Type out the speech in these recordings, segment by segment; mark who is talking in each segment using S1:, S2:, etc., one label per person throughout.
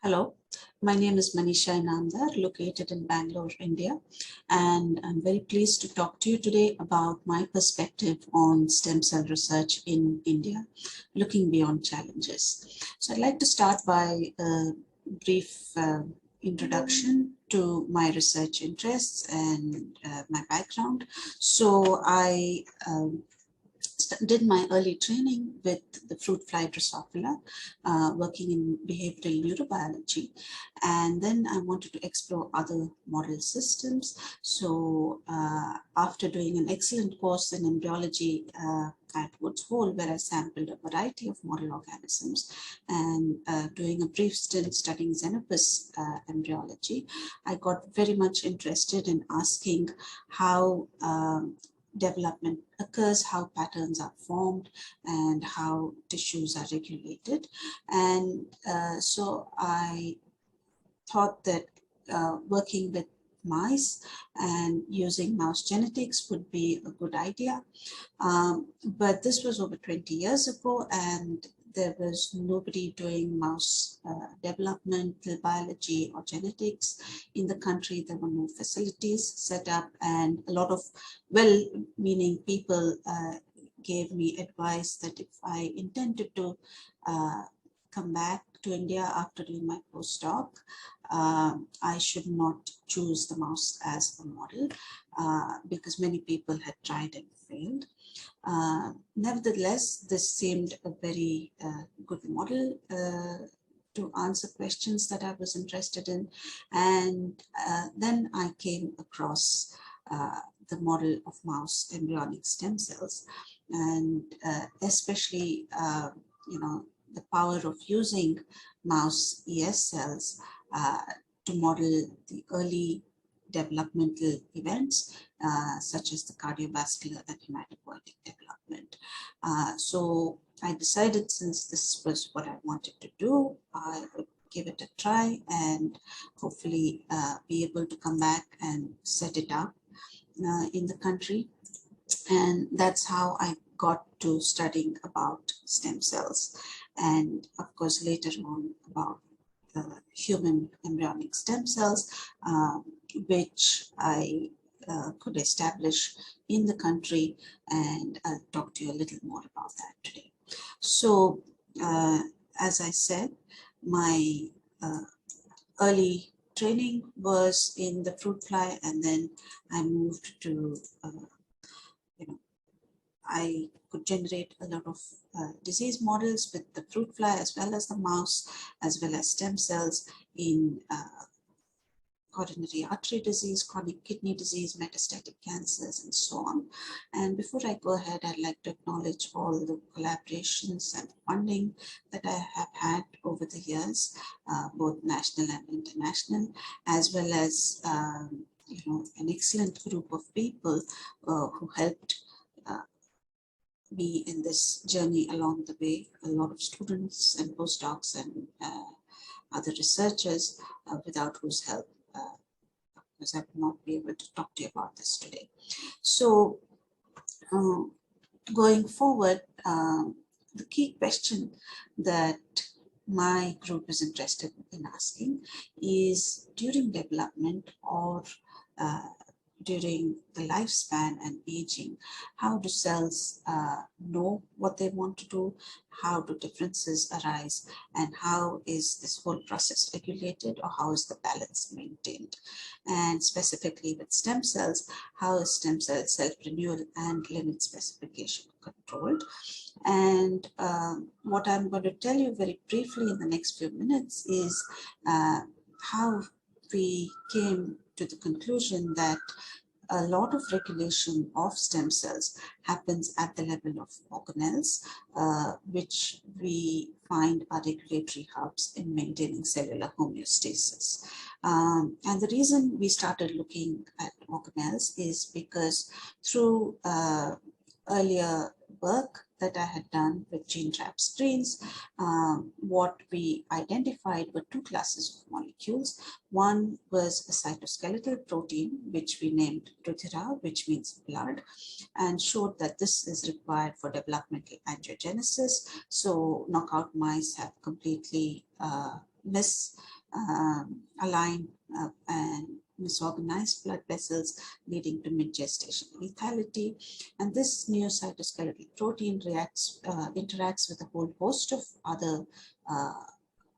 S1: Hello, my name is Maneesha Inamdar, located in Bangalore, India, and I'm very pleased to talk to you today about my perspective on stem cell research in India, looking beyond challenges. So I'd like to start by a brief introduction to my research interests and my background. So I did my early training with the fruit fly Drosophila, working in behavioral neurobiology, and then I wanted to explore other model systems. So after doing an excellent course in embryology at Woods Hole, where I sampled a variety of model organisms, and doing a brief stint studying Xenopus embryology, I got very much interested in asking how development occurs, how patterns are formed, and how tissues are regulated. And so I thought that working with mice and using mouse genetics would be a good idea. But this was over 20 years ago, and there was nobody doing mouse developmental biology or genetics in the country. There were no facilities set up, and a lot of well-meaning people gave me advice that if I intended to come back to India after doing my postdoc, I should not choose the mouse as a model because many people had tried and failed. Nevertheless, this seemed a very good model to answer questions that I was interested in. And then I came across the model of mouse embryonic stem cells, and especially, the power of using mouse ES cells to model the early developmental events, such as the cardiovascular and hematopoietic development. So I decided, since this was what I wanted to do, I would give it a try and hopefully be able to come back and set it up in the country. And that's how I got to studying about stem cells, and of course later on about human embryonic stem cells, which I could establish in the country, and I'll talk to you a little more about that today. So as I said, my early training was in the fruit fly, and then I moved to I could generate a lot of disease models with the fruit fly as well as the mouse, as well as stem cells in coronary artery disease, chronic kidney disease, metastatic cancers, and so on. And before I go ahead, I'd like to acknowledge all the collaborations and funding that I have had over the years, both national and international, as well as an excellent group of people who helped me in this journey along the way. A lot of students and postdocs and other researchers, without whose help, because I would not be able to talk to you about this today. So going forward, the key question that my group is interested in asking is, during development or during the lifespan and aging, how do cells know what they want to do? How do differences arise? And how is this whole process regulated, or how is the balance maintained? And specifically with stem cells, how is stem cell self-renewal and limit specification controlled? And what I'm going to tell you very briefly in the next few minutes is how we came to the conclusion that a lot of regulation of stem cells happens at the level of organelles, which we find are regulatory hubs in maintaining cellular homeostasis. And the reason we started looking at organelles is because through earlier work that I had done with gene trap screens, what we identified were two classes of molecules. One was a cytoskeletal protein, which we named Ruthira, which means blood, and showed that this is required for developmental angiogenesis. So knockout mice have completely misaligned and misorganized blood vessels, leading to mid-gestation lethality. And this new cytoskeletal protein interacts with a whole host of other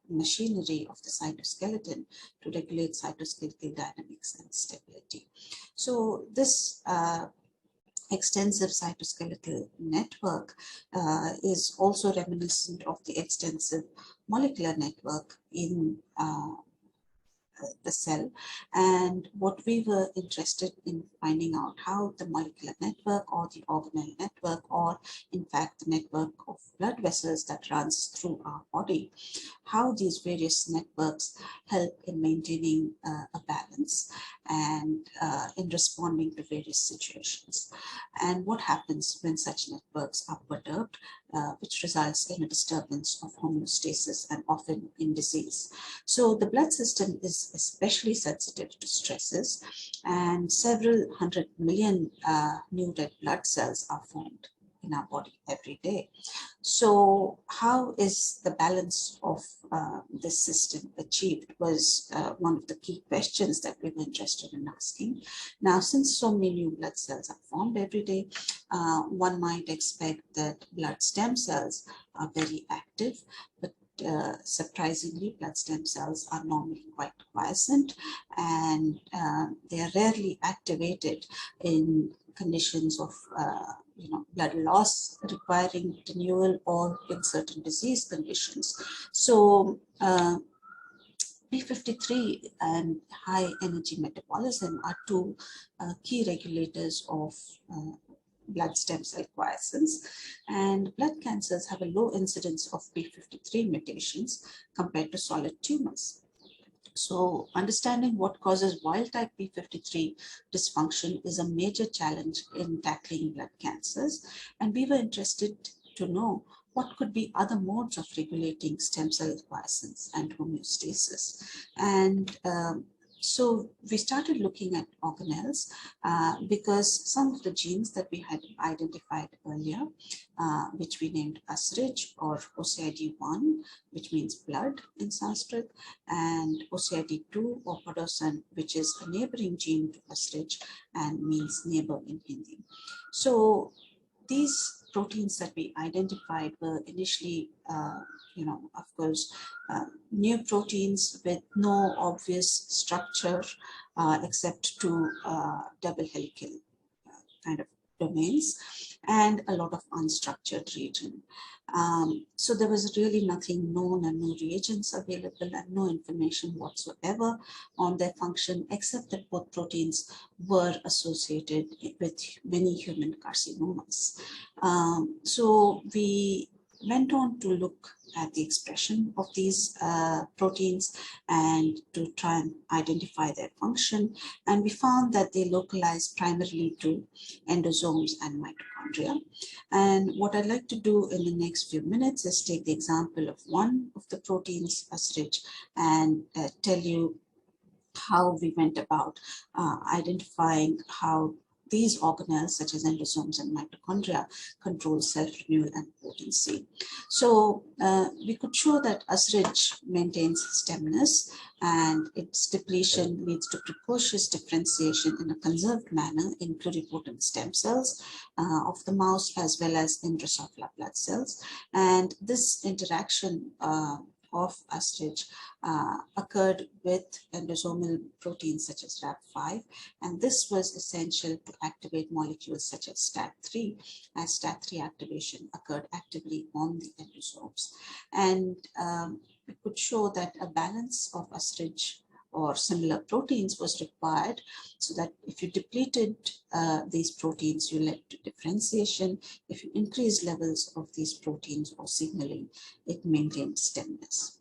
S1: machinery of the cytoskeleton to regulate cytoskeletal dynamics and stability. So this extensive cytoskeletal network is also reminiscent of the extensive molecular network in the cell. And what we were interested in finding out how the molecular network or the organelle network, or in fact the network of blood vessels that runs through our body, how these various networks help in maintaining a balance and in responding to various situations, and what happens when such networks are perturbed, which results in a disturbance of homeostasis and often in disease. So the blood system is especially sensitive to stresses, and several 100 million new red blood cells are formed in our body every day. So how is the balance of this system achieved was one of the key questions that we were interested in asking. Now, since so many new blood cells are formed every day, one might expect that blood stem cells are very active, but surprisingly, blood stem cells are normally quite quiescent, and they are rarely activated in conditions of blood loss requiring renewal or in certain disease conditions. So P53 and high energy metabolism are two key regulators of blood stem cell quiescence, and blood cancers have a low incidence of P53 mutations compared to solid tumors. So understanding what causes wild-type P53 dysfunction is a major challenge in tackling blood cancers, and we were interested to know what could be other modes of regulating stem cell quiescence and homeostasis. And so we started looking at organelles because some of the genes that we had identified earlier, which we named Asrij or OCID1, which means blood in Sanskrit, and OCID2 or Padosan, which is a neighboring gene to Asrij and means neighbor in Hindi. So these proteins that we identified were initially, of course, new proteins with no obvious structure except two double helical kind of domains and a lot of unstructured region. So there was really nothing known and no reagents available and no information whatsoever on their function, except that both proteins were associated with many human carcinomas. So we went on to look at the expression of these proteins and to try and identify their function. And we found that they localize primarily to endosomes and mitochondria. And what I'd like to do in the next few minutes is take the example of one of the proteins, Asrij, and tell you how we went about identifying how these organelles, such as endosomes and mitochondria, control self-renewal and potency. So we could show that Asrij maintains stemness, and its depletion leads to precocious differentiation in a conserved manner in pluripotent stem cells of the mouse as well as in Drosophila blood cells. And this interaction of Asrij occurred with endosomal proteins such as RAB5, and this was essential to activate molecules such as STAT3, as STAT3 activation occurred actively on the endosomes. And we could show that a balance of Asrij or similar proteins was required, so that if you depleted these proteins, you led to differentiation. If you increase levels of these proteins or signaling, it maintained stemness.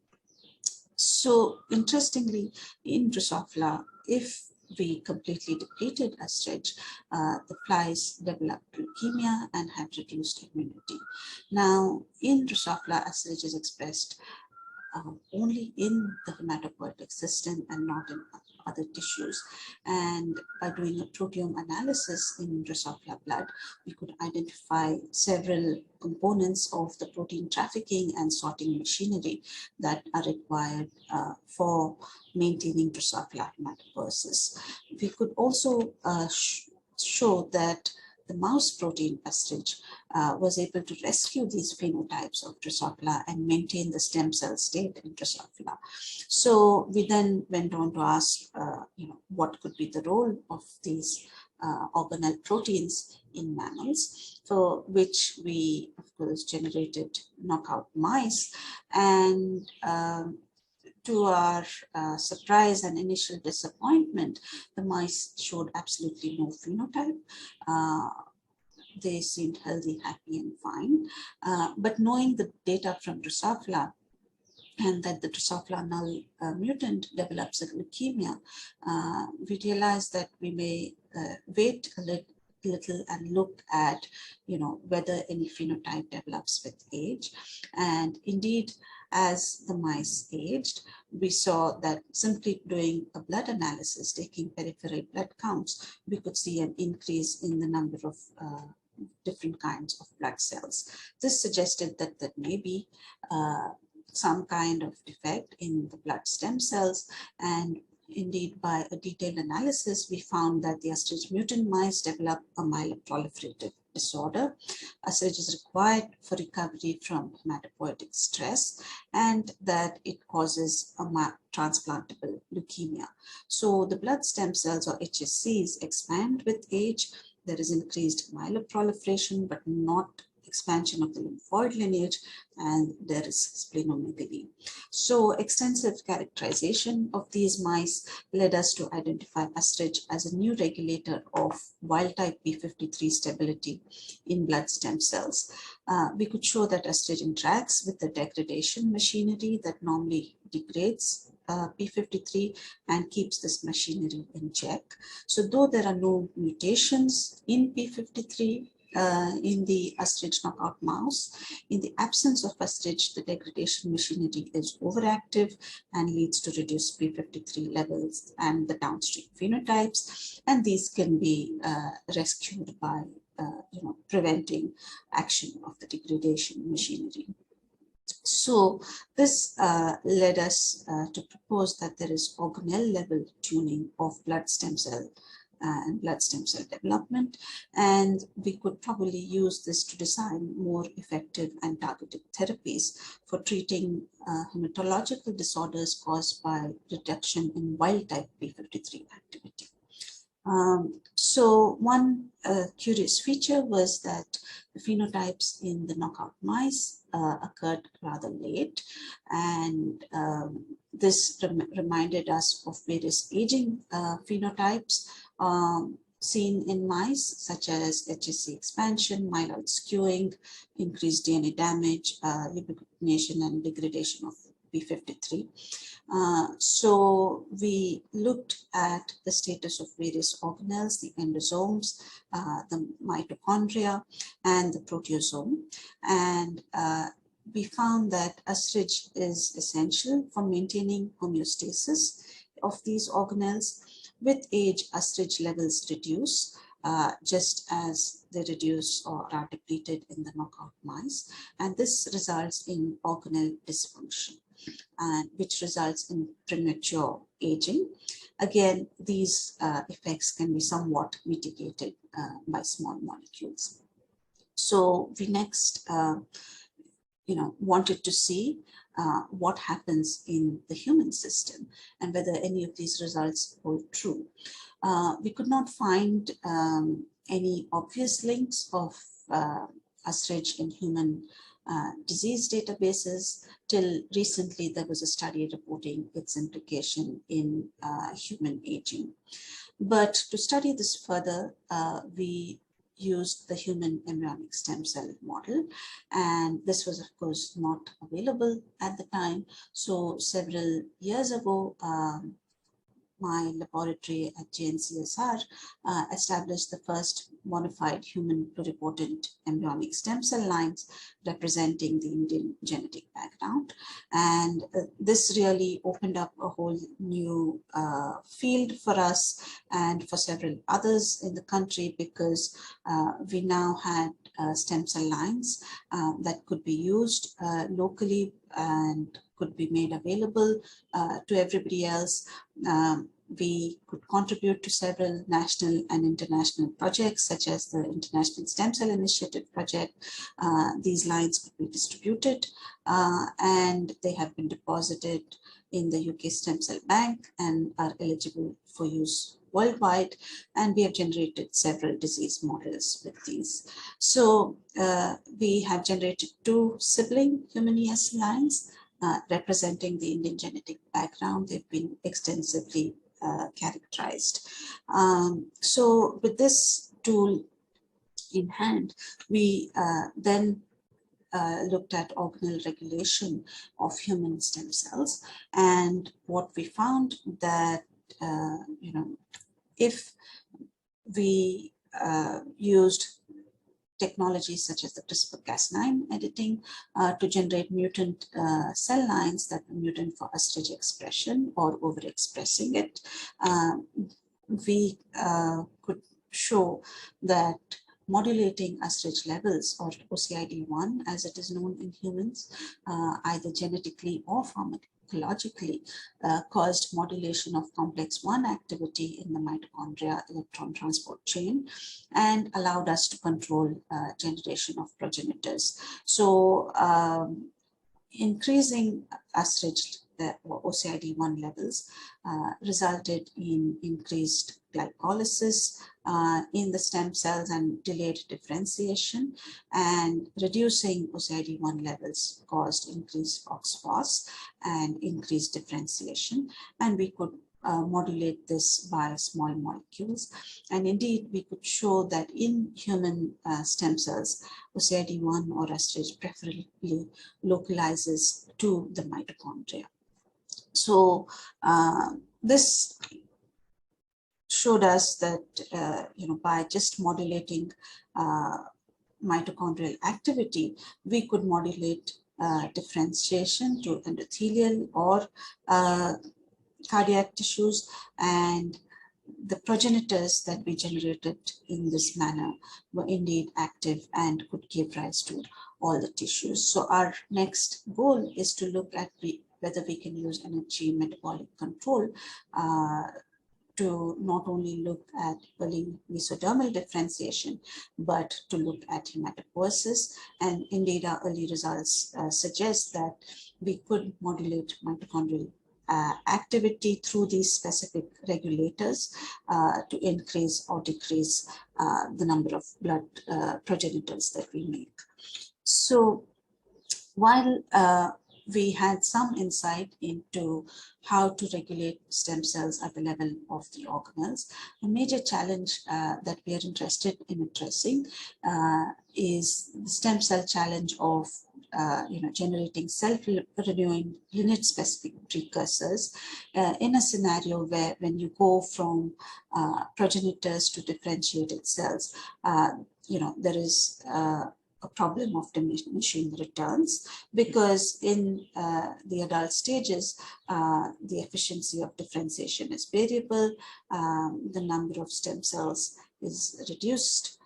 S1: So interestingly, in Drosophila, if we completely depleted Asrij, the flies developed leukemia and had reduced immunity. Now, in Drosophila, Asrij is expressed only in the hematopoietic system and not in other tissues. And by doing a proteome analysis in Drosophila blood, we could identify several components of the protein trafficking and sorting machinery that are required for maintaining Drosophila hematopoiesis. We could also show that the mouse protein Asrij was able to rescue these phenotypes of Drosophila and maintain the stem cell state in Drosophila. So we then went on to ask, what could be the role of these organelle proteins in mammals, for which we, of course, generated knockout mice. And to our surprise and initial disappointment, the mice showed absolutely no phenotype. They seemed healthy, happy, and fine. But knowing the data from Drosophila, and that the Drosophila null mutant develops a leukemia, we realized that we may wait a little and look at, whether any phenotype develops with age. And indeed, as the mice aged, we saw that simply doing a blood analysis, taking peripheral blood counts, we could see an increase in the number of different kinds of blood cells. This suggested that there may be some kind of defect in the blood stem cells, and indeed, by a detailed analysis, we found that the Asrij mutant mice develop a myeloproliferative disorder. Asrij is required for recovery from hematopoietic stress, and that it causes a transplantable leukemia. So the blood stem cells, or HSCs, expand with age. There is increased myeloproliferation, but not expansion of the lymphoid lineage, and there is splenomegaly. So extensive characterization of these mice led us to identify Asrij as a new regulator of wild-type p53 stability in blood stem cells. We could show that Asrij interacts with the degradation machinery that normally degrades p53 and keeps this machinery in check. So though there are no mutations in p53, in the Asrij knockout mouse, in the absence of Asrij, the degradation machinery is overactive and leads to reduced p53 levels and the downstream phenotypes, and these can be rescued by preventing action of the degradation machinery. So this led us to propose that there is organelle-level tuning of blood stem cell and blood stem cell development, and we could probably use this to design more effective and targeted therapies for treating hematological disorders caused by reduction in wild-type p53 activity. So one curious feature was that the phenotypes in the knockout mice occurred rather late, and this reminded us of various aging phenotypes seen in mice, such as HSC expansion, myeloid skewing, increased DNA damage, ubiquitination and degradation of p53. So we looked at the status of various organelles, the endosomes, the mitochondria, and the proteasome. And we found that Asrij is essential for maintaining homeostasis of these organelles. With age, Asrij levels reduce, just as they reduce or are depleted in the knockout mice. And this results in organelle dysfunction, which results in premature aging. Again, these effects can be somewhat mitigated by small molecules. So we next wanted to see what happens in the human system and whether any of these results hold true. We could not find any obvious links of Asrij in human disease databases. Till recently, there was a study reporting its implication in human aging. But to study this further, we used the human embryonic stem cell model, and this was of course not available at the time. So several years ago, my laboratory at JNCSR established the first modified human pluripotent embryonic stem cell lines representing the Indian genetic background. And this really opened up a whole new field for us and for several others in the country, because we now had stem cell lines that could be used locally and could be made available to everybody else. We could contribute to several national and international projects, such as the International Stem Cell Initiative project. These lines could be distributed and they have been deposited in the UK Stem Cell Bank and are eligible for use worldwide, and we have generated several disease models with these. So we have generated 2 sibling human ES lines representing the Indian genetic background. They've been extensively characterized. So with this tool in hand, we then looked at organelle regulation of human stem cells, and what we found that if we used technologies such as the CRISPR-Cas9 editing to generate mutant cell lines that were mutant for Asrij expression or overexpressing it, we could show that modulating Asrij levels, or OCID1 as it is known in humans, either genetically or pharmacologically, caused modulation of complex 1 activity in the mitochondria electron transport chain and allowed us to control generation of progenitors. So increasing Asrij or OCID1 levels resulted in increased glycolysis in the stem cells and delayed differentiation, and reducing OCID1 levels caused increased OXPHOS and increased differentiation, and we could modulate this by small molecules. And indeed, we could show that in human stem cells, OCID1 or Asrij preferably localizes to the mitochondria. So this showed us that by just modulating mitochondrial activity, we could modulate differentiation to endothelial or cardiac tissues, and the progenitors that we generated in this manner were indeed active and could give rise to all the tissues. So our next goal is to look at whether we can use energy metabolic control to not only look at early mesodermal differentiation, but to look at hematopoiesis. And indeed, our early results suggest that we could modulate mitochondrial activity through these specific regulators to increase or decrease the number of blood progenitors that we make. So while we had some insight into how to regulate stem cells at the level of the organelles, a major challenge that we are interested in addressing is the stem cell challenge of generating self-renewing lineage-specific precursors in a scenario where, when you go from progenitors to differentiated cells, there is a problem of diminishing returns, because in the adult stages, the efficiency of differentiation is variable, the number of stem cells is reduced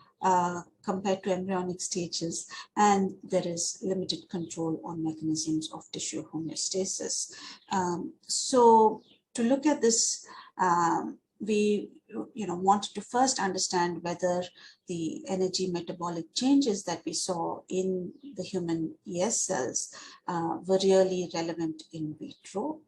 S1: compared to embryonic stages, and there is limited control on mechanisms of tissue homeostasis. So to look at this, we wanted to first understand whether the energy metabolic changes that we saw in the human ES cells were really relevant in vivo.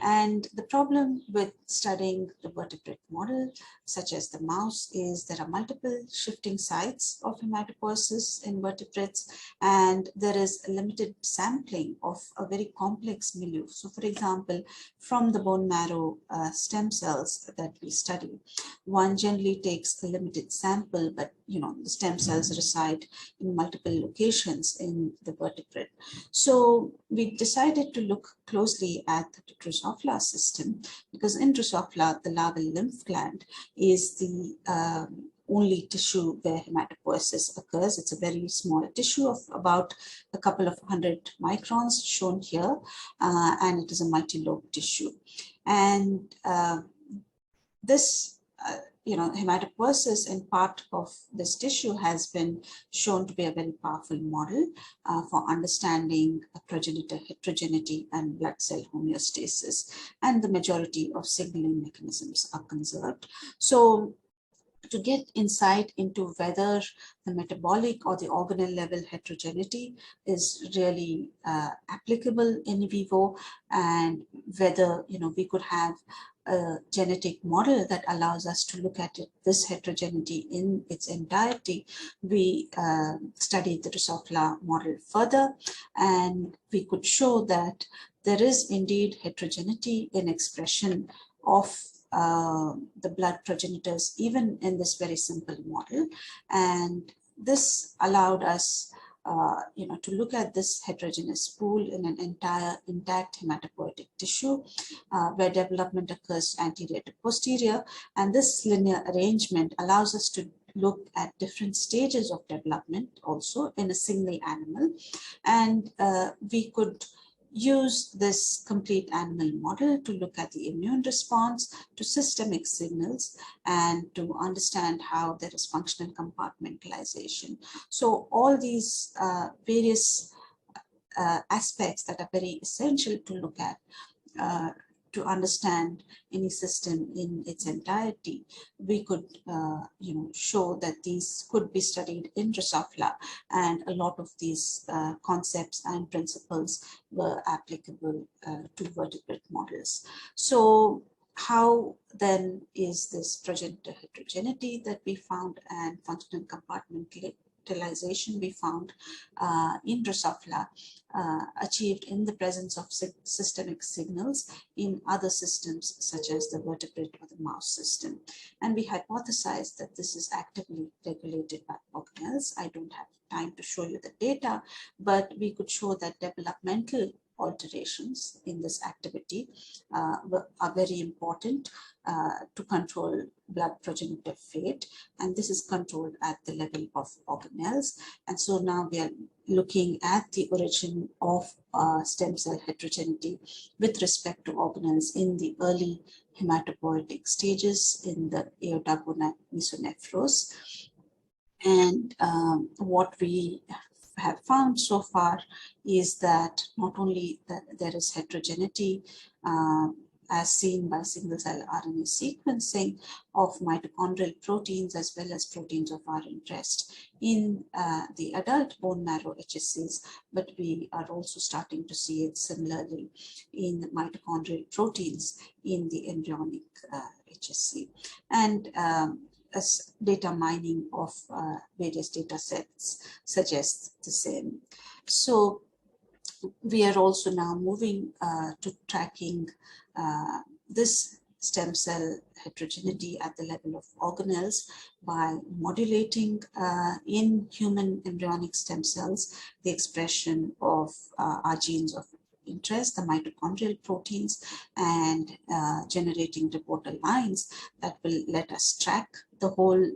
S1: And the problem with studying the vertebrate model, such as the mouse, is there are multiple shifting sites of hematopoiesis in vertebrates, and there is a limited sampling of a very complex milieu. So for example, from the bone marrow stem cells that we study, one generally takes a limited sample, but the stem cells reside in multiple locations in the vertebrate. So we decided to look closely at the Drosophila system, because in Drosophila, the larval lymph gland is the only tissue where hematopoiesis occurs. It's a very small tissue of about a couple of 100 microns shown here, and it is a multi-lobe tissue. And this hematopoiesis in part of this tissue has been shown to be a very powerful model for understanding progenitor heterogeneity and blood cell homeostasis, and the majority of signaling mechanisms are conserved. So to get insight into whether the metabolic or the organelle level heterogeneity is really applicable in vivo, and whether we could have a genetic model that allows us to look at this heterogeneity in its entirety, we studied the DROSOPHILA model further, and we could show that there is indeed heterogeneity in expression of the blood progenitors, even in this very simple model. And this allowed us to look at this heterogeneous pool in an entire intact hematopoietic tissue where development occurs anterior to posterior. And this linear arrangement allows us to look at different stages of development also in a single animal. And we could use this complete animal model to look at the immune response to systemic signals and to understand how there is functional compartmentalization. So all these various aspects that are very essential to look at to understand any system in its entirety, we could show that these could be studied in DROSOPHILA, and a lot of these concepts and principles were applicable to vertebrate models. So how then is this progenitor heterogeneity that we found and functional compartmentalization we found in DROSOPHILA achieved in the presence of systemic signals in other systems such as the vertebrate or the mouse system? And we hypothesized that this is actively regulated by organelles. I don't have time to show you the data, but we could show that developmental alterations in this activity are very important to control blood progenitor fate, and this is controlled at the level of organelles. And so now we are looking at the origin of stem cell heterogeneity with respect to organelles in the early hematopoietic stages in the aorta-mesonephros. And what we have found so far is that not only that there is heterogeneity as seen by single cell RNA sequencing of mitochondrial proteins as well as proteins of our interest in the adult bone marrow HSCs, but we are also starting to see it similarly in mitochondrial proteins in the embryonic HSC. And as data mining of various data sets suggests the same. So we are also now moving to tracking this stem cell heterogeneity at the level of organelles by modulating in human embryonic stem cells the expression of our genes of interest, the mitochondrial proteins, and generating reporter lines that will let us track the whole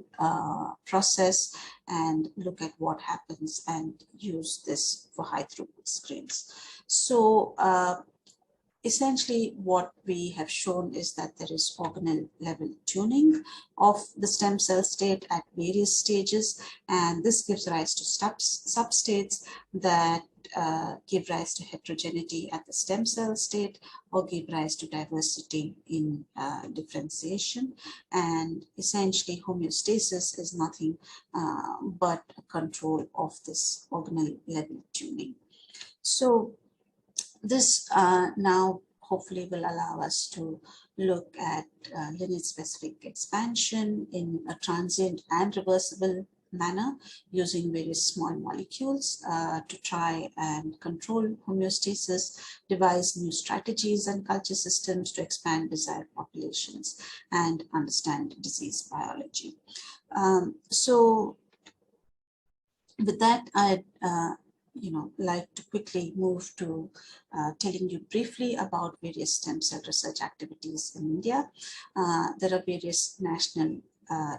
S1: process and look at what happens and use this for high throughput screens. So essentially what we have shown is that there is organelle level tuning of the stem cell state at various stages, and this gives rise to substates that give rise to heterogeneity at the stem cell state or give rise to diversity in differentiation. And essentially homeostasis is nothing but a control of this organelle level tuning. So this now hopefully will allow us to look at lineage-specific expansion in a transient and reversible manner using various small molecules to try and control homeostasis, devise new strategies and culture systems to expand desired populations and understand disease biology. So with that, I'd like to quickly move to telling you briefly about various stem cell research activities in India. There are various national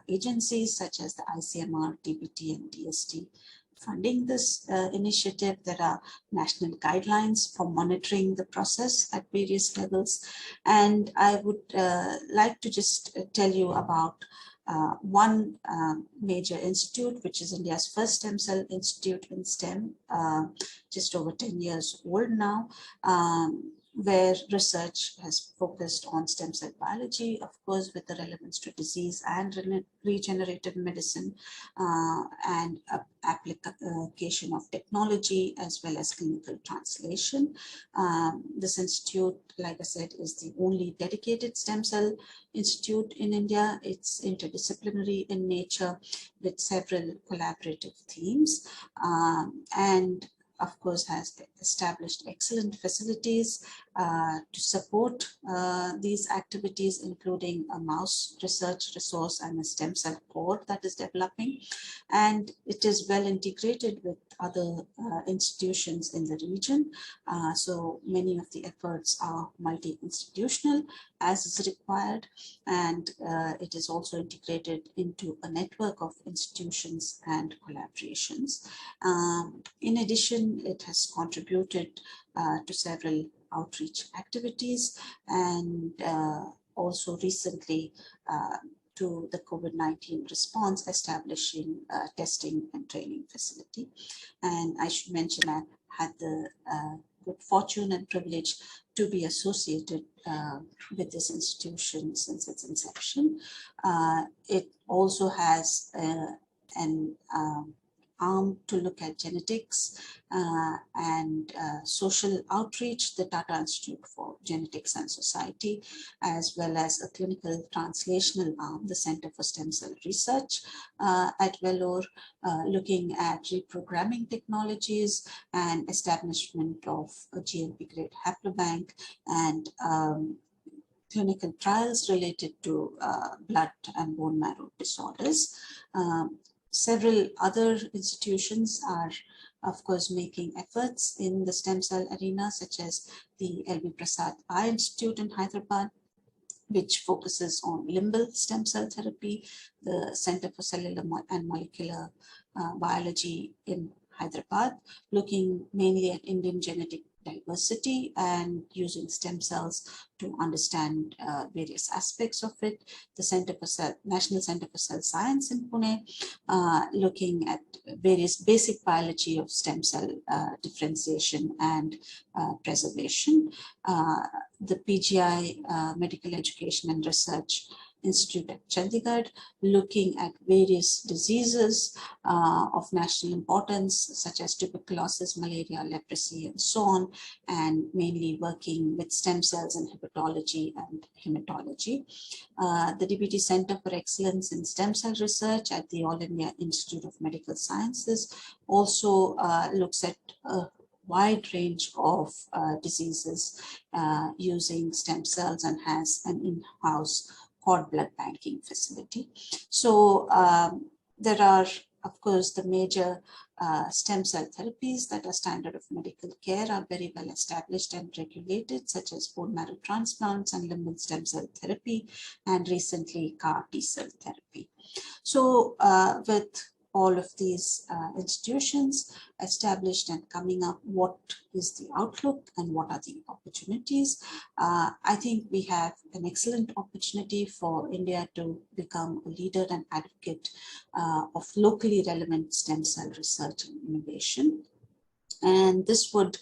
S1: agencies such as the ICMR, DBT, and DST funding this initiative. There are national guidelines for monitoring the process at various levels. And I would like to just tell you about one major institute, which is India's first stem cell institute in STEM, just over 10 years old now, where research has focused on stem cell biology, of course, with the relevance to disease and regenerative medicine, and application of technology as well as clinical translation. This institute, like I said, is the only dedicated stem cell institute in India. It's interdisciplinary in nature with several collaborative themes, and of course has established excellent facilities to support these activities, including a mouse research resource and a stem cell core that is developing. And it is well integrated with other institutions in the region. So many of the efforts are multi-institutional as is required, and it is also integrated into a network of institutions and collaborations. In addition, it has contributed to several outreach activities, and also recently to the COVID-19 response, establishing a testing and training facility. And I should mention I had the good fortune and privilege to be associated with this institution since its inception. It also has an arm to look at genetics and social outreach, the Tata Institute for Genetics and Society, as well as a clinical translational arm, the Center for Stem Cell Research at Vellore, looking at reprogramming technologies and establishment of a GMP-grade haplobank and clinical trials related to blood and bone marrow disorders. Several other institutions are, of course, making efforts in the stem cell arena, such as the L.V. Prasad Eye Institute in Hyderabad, which focuses on limbal stem cell therapy, the Center for Cellular and Molecular Biology in Hyderabad, looking mainly at Indian genetic diversity and using stem cells to understand various aspects of it. The National Center for Cell Science in Pune, looking at various basic biology of stem cell differentiation and preservation. The PGI Medical Education and Research Institute at Chandigarh, looking at various diseases of national importance, such as tuberculosis, malaria, leprosy, and so on, and mainly working with stem cells in hepatology and hematology. The DBT Center for Excellence in Stem Cell Research at the All India Institute of Medical Sciences also looks at a wide range of diseases using stem cells and has an in-house cord blood banking facility. So there are, of course, the major stem cell therapies that are standard of medical care are very well established and regulated, such as bone marrow transplants and limbal stem cell therapy, and recently CAR T-cell therapy. So with all of these institutions established and coming up, what is the outlook and what are the opportunities? I think we have an excellent opportunity for India to become a leader and advocate of locally relevant stem cell research and innovation. And this would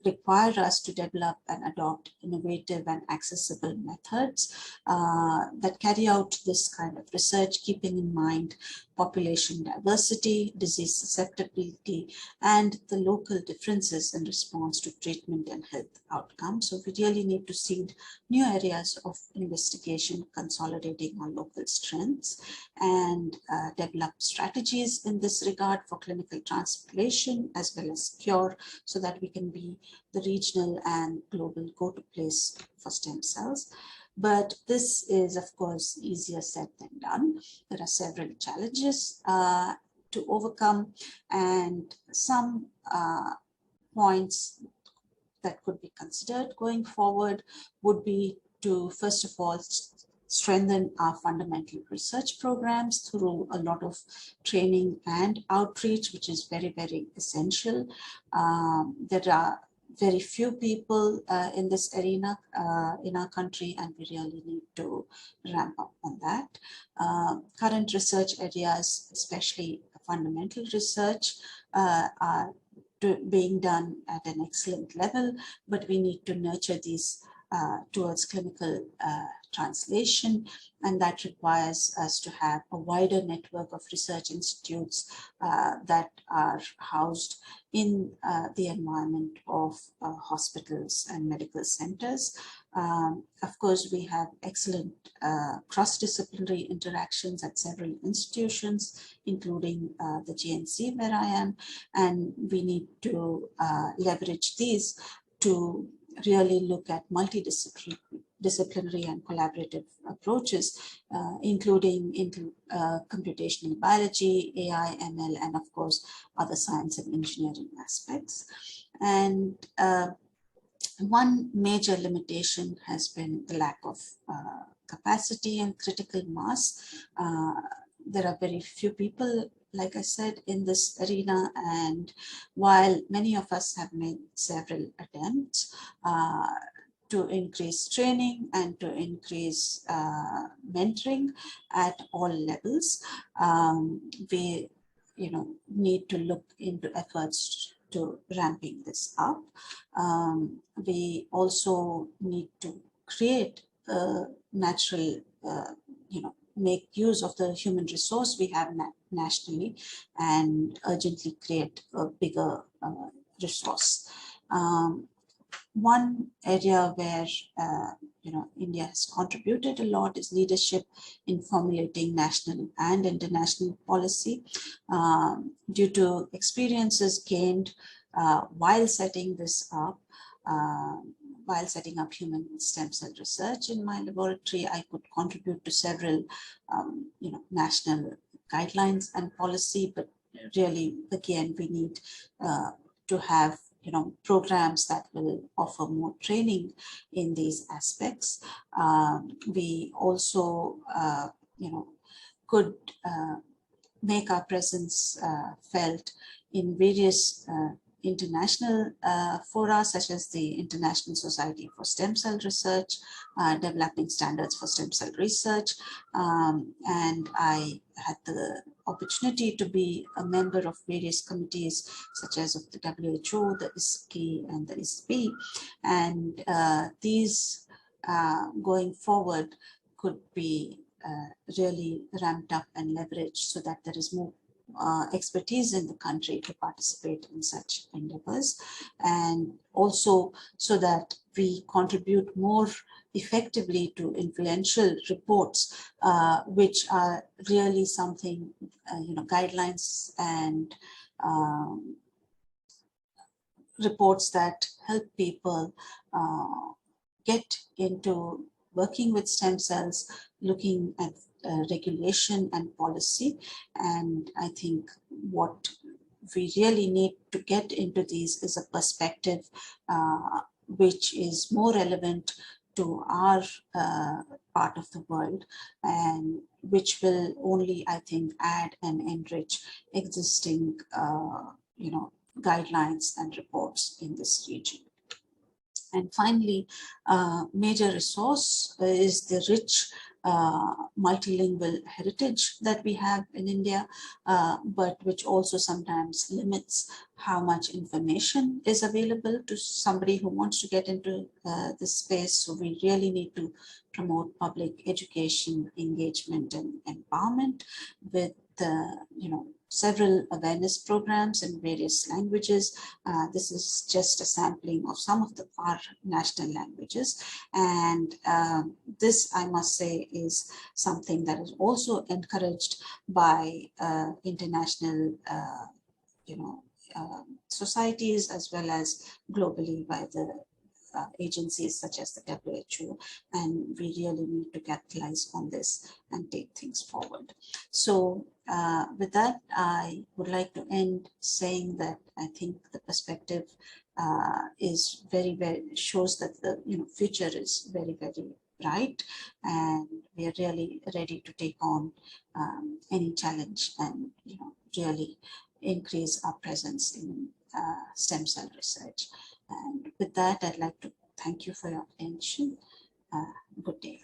S1: require us to develop and adopt innovative and accessible methods that carry out this kind of research, keeping in mind population diversity, disease susceptibility, and the local differences in response to treatment and health outcomes. So we really need to seed new areas of investigation, consolidating our local strengths, and develop strategies in this regard for clinical translation as well as cure, so that we can be the regional and global go-to place for stem cells. But this is, of course, easier said than done. There are several challenges to overcome, and some points that could be considered going forward would be to, first of all, strengthen our fundamental research programs through a lot of training and outreach, which is very, very essential. There are very few people in this arena in our country, and we really need to ramp up on that. Current research areas, especially fundamental research, are being done at an excellent level, but we need to nurture these towards clinical translation, and that requires us to have a wider network of research institutes that are housed in the environment of hospitals and medical centers. Of course, we have excellent cross-disciplinary interactions at several institutions, including the GNC where I am, and we need to leverage these to really look at multidisciplinary and collaborative approaches, including into computational biology, AI, ML, and of course, other science and engineering aspects. And one major limitation has been the lack of capacity and critical mass. There are very few people, like I said, in this arena, and while many of us have made several attempts to increase training and to increase mentoring at all levels, we need to look into efforts to ramping this up. We also need to create a natural, make use of the human resource we have nationally and urgently create a bigger resource. One area where India has contributed a lot is leadership in formulating national and international policy. Due to experiences gained while setting this up, while setting up human stem cell research in my laboratory, I could contribute to several, national guidelines and policy. But really, again, we need to have programs that will offer more training in these aspects. We also, could make our presence felt in various international fora, such as the International Society for Stem Cell Research, developing standards for stem cell research. And I had the opportunity to be a member of various committees, such as of the WHO, the ISKI, and the ISP. And these going forward could be really ramped up and leveraged so that there is more expertise in the country to participate in such endeavors, and also so that we contribute more effectively to influential reports, which are really something, guidelines and reports that help people get into working with stem cells, looking at regulation and policy. And I think what we really need to get into these is a perspective which is more relevant to our part of the world, and which will only, I think, add and enrich existing, guidelines and reports in this region. And finally, major resource is the rich multilingual heritage that we have in India, but which also sometimes limits how much information is available to somebody who wants to get into this space. So we really need to promote public education, engagement, and empowerment with several awareness programs in various languages. This is just a sampling of some of our national languages. And this, I must say, is something that is also encouraged by international, societies, as well as globally by the agencies such as the WHO, and we really need to capitalize on this and take things forward. So with that, I would like to end saying that I think the perspective is very, very, shows that the future is very, very bright, and we are really ready to take on any challenge and really increase our presence in stem cell research. And with that, I'd like to thank you for your attention. Good day.